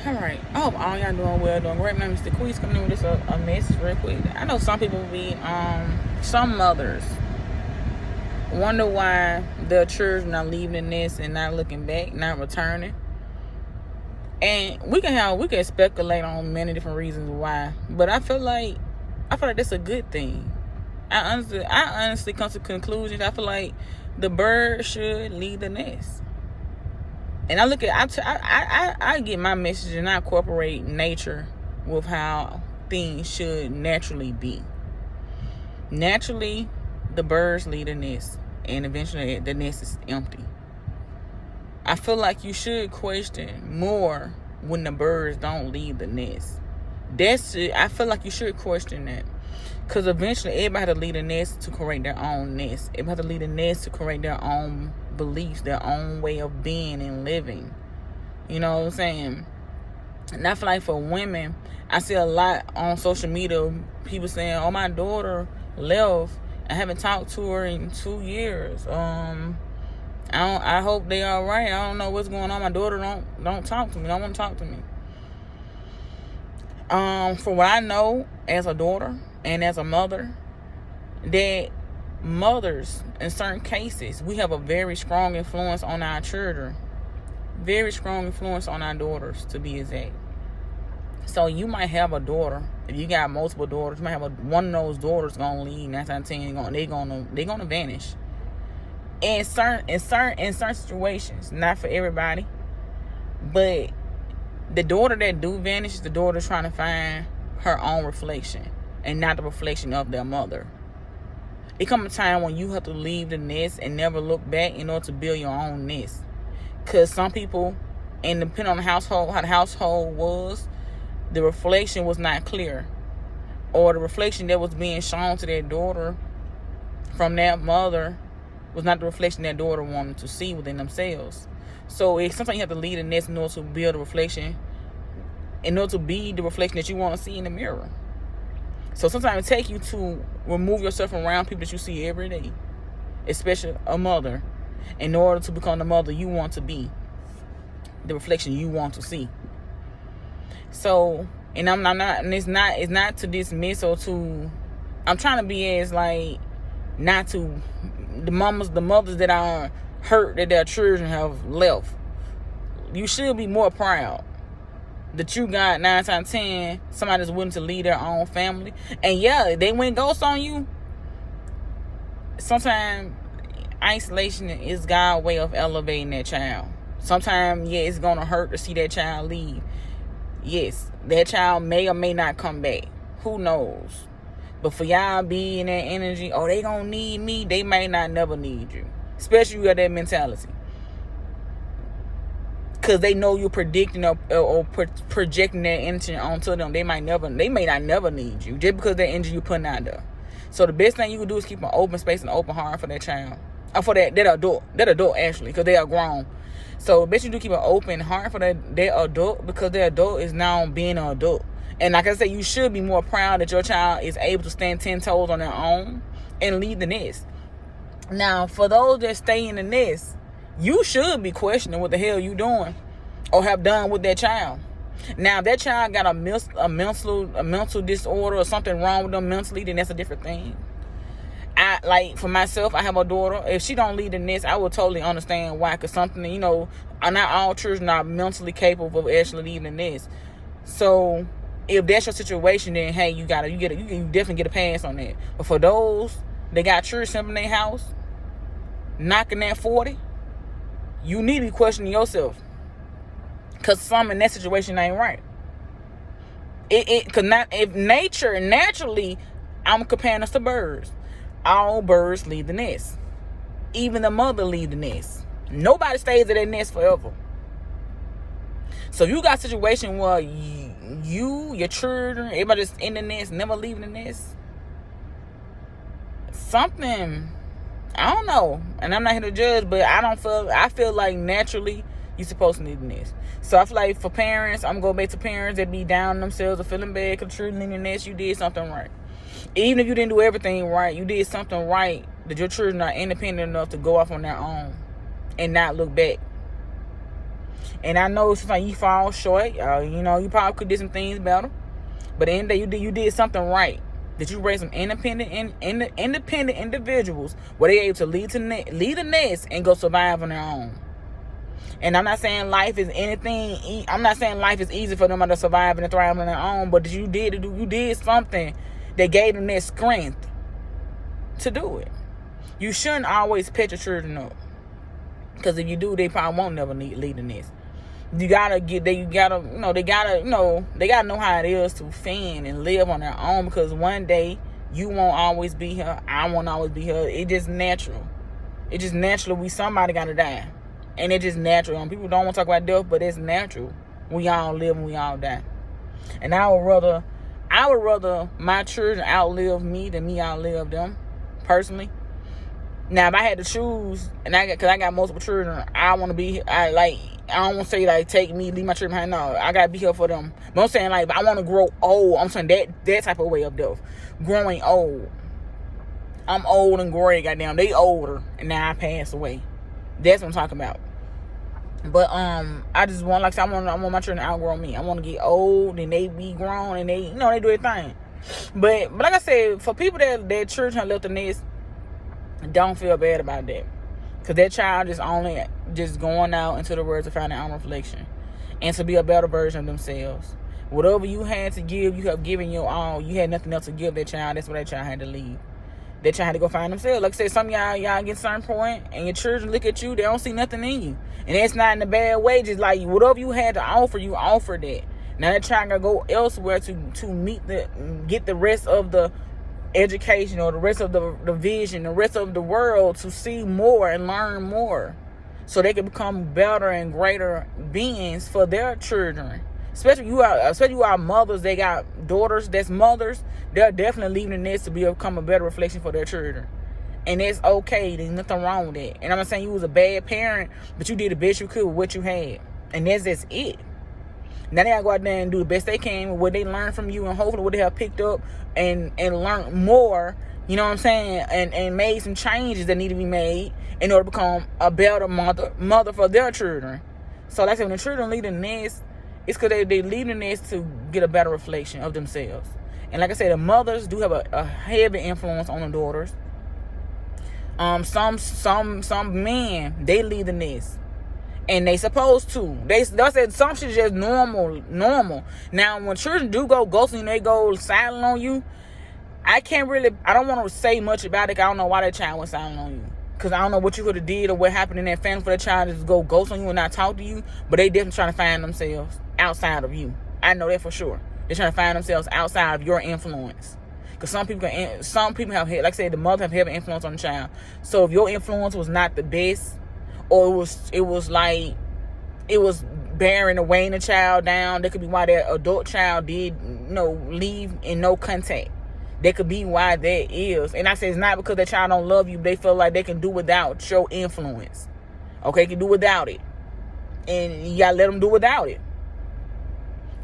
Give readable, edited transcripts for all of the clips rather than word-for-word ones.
Alright. I hope all y'all doing well, doing great. My name is the Quiz coming in with just a message real quick. I know some people some mothers wonder why their children are leaving the nest and not looking back, not returning. And we can speculate on many different reasons why. But I feel like that's a good thing. I honestly come to conclusions. I feel like the bird should leave the nest. And I get my message and I incorporate nature with how things should naturally be. Naturally, the birds leave the nest, and eventually the nest is empty. I feel like you should question more when the birds don't leave the nest. I feel like you should question that. Because eventually everybody has to leave the nest to create their own nest. Everybody has to leave the nest to create their own beliefs, their own way of being and living. You know what I'm saying? And I feel like for women, I see a lot on social media, people saying, oh, my daughter left. I haven't talked to her in 2 years. I hope they all right. I don't know what's going on. My daughter don't talk to me. Don't want to talk to me. For what I know as a daughter and as a mother, that mothers, in certain cases, we have a very strong influence on our children. Very strong influence on our daughters, to be exact. So you might have a daughter. If you got multiple daughters, you might have one of those daughters gonna leave. 9 times 10, they're gonna vanish. In certain situations, not for everybody, but the daughter that do vanish is the daughter trying to find her own reflection and not the reflection of their mother. It comes a time when you have to leave the nest and never look back in order to build your own nest. Because some people, and depending on the household, how the household was, the reflection was not clear. Or the reflection that was being shown to their daughter from that mother was not the reflection that daughter wanted to see within themselves. So sometimes you have to leave the nest in order to build a reflection, in order to be the reflection that you want to see in the mirror. So sometimes it takes you to remove yourself from around people that you see every day, especially a mother, in order to become the mother you want to be, the reflection you want to see. So, and I'm not, and it's not to dismiss or to, I'm trying to be as like, not to the mothers that are hurt that their children have left. You should be more proud that you got 9 times 10 somebody that's willing to lead their own family. And yeah, they went ghost on you. Sometimes isolation is God's way of elevating that child. Sometimes, yeah, it's gonna hurt to see that child leave. Yes, that child may or may not come back. Who knows? But for y'all be in that energy, oh, they gonna need me, they may not never need you. Especially you got that mentality. Because they know you're predicting or projecting that energy onto them. They may not never need you just because that energy you're putting out there. So the best thing you can do is keep an open space and open heart for that child. Or for that adult actually, because they are grown. So the best you do, keep an open heart for that adult, because that adult is now being an adult. And like I said, you should be more proud that your child is able to stand 10 toes on their own and leave the nest. Now, for those that stay in the nest, you should be questioning what the hell you doing or have done with that child. Now, if that child got a mental disorder or something wrong with them mentally, then that's a different thing. For myself, I have a daughter. If she don't leave the nest, I would totally understand why. Because something, not all children are mentally capable of actually leaving the nest. So if that's your situation, then hey, you definitely get a pass on that. But for those that got children in their house, knocking at 40, you need to be questioning yourself, because something in that situation ain't right. If nature naturally, I'm comparing us to birds. All birds leave the nest. Even the mother leave the nest. Nobody stays at that nest forever. So you got a situation where your children, everybody's in the nest, never leaving the nest. Something, I don't know, and I'm not here to judge, but I feel like naturally you're supposed to leave the nest. So I feel like for parents, I'm going to go back to parents that be down on themselves or feeling bad because children in the nest, you did something right. Even if you didn't do everything right, you did something right, that your children are independent enough to go off on their own and not look back. And I know sometimes you fall short. You know, you probably could do some things better. But in the end of the day, you did something right. That you raise some independent individuals where they able to lead the nest and go survive on their own. And I'm not saying life is anything. I'm not saying life is easy for them to survive and thrive on their own. But you did something that gave them that strength to do it. You shouldn't always pet your children up, because if you do, they probably won't never lead the nest. They gotta know how it is to fend and live on their own, because one day you won't always be here. I won't always be here. It's just natural. It's just natural. Somebody gotta die. And it's just natural. And people don't want to talk about death, but it's natural. We all live and we all die. And I would rather my children outlive me than me outlive them, personally. Now, if I had to choose, and because I got multiple children, I want to be. I don't want to say like take me, leave my children behind. No, I gotta be here for them. But I'm saying like if I want to grow old. I'm saying that type of way of death, growing old. I'm old and gray. Goddamn, they older, and now I pass away. That's what I'm talking about. But I just want, like I said, I want my children to outgrow me. I want to get old and they be grown and they do their thing. But like I said, for people that children have left the nest, don't feel bad about that, because that child is only just going out into the world to find their own reflection and to be a better version of themselves. Whatever you had to give, you have given your all. You had nothing else to give that child. That's why that child had to leave. That child had to go find themselves. Like I said, some of y'all get a certain point and your children look at you, they don't see nothing in you. And that's not in a bad way. Just like whatever you had to offer, you offered that. Now that child gotta go elsewhere to get the rest of the education, or the rest of the vision, the rest of the world, to see more and learn more, so they can become better and greater beings for their children. Especially you are mothers. They got daughters that's mothers. They're definitely leaving the nest to become a better reflection for their children. And that's okay. There's nothing wrong with that. And I'm not saying you was a bad parent, but you did the best you could with what you had. And that's just it. Now they gotta go out there and do the best they can with what they learn from you, and hopefully what they have picked up and learn more, you know what I'm saying, and made some changes that need to be made in order to become a better mother for their children. So like I said, when the children leave the nest, it's because they leave the nest to get a better reflection of themselves. And like I said, the mothers do have a heavy influence on the daughters. Some men, they leave the nest. And they supposed to. They said some shit is just normal. Now, when children do go ghosting, they go silent on you, I don't want to say much about it. I don't know why that child went silent on you. Because I don't know what you could have did or what happened in that family for that child to just go ghost on you and not talk to you. But they definitely trying to find themselves outside of you. I know that for sure. They're trying to find themselves outside of your influence. Because some people have, like I said, the mother have heavy influence on the child. So if your influence was not the best, or it was bearing the weighing the child down, that could be why that adult child did leave in no contact. That could be why that is. And I say it's not because that child don't love you, but they feel like they can do without your influence. Okay, can do without it, and you gotta let them do without it.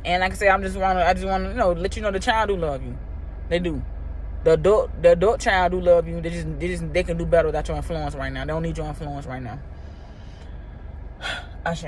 And like I said, I just want to let you know the child do love you. They do. The adult child do love you. They can do better without your influence right now. They don't need your influence right now. Ashe.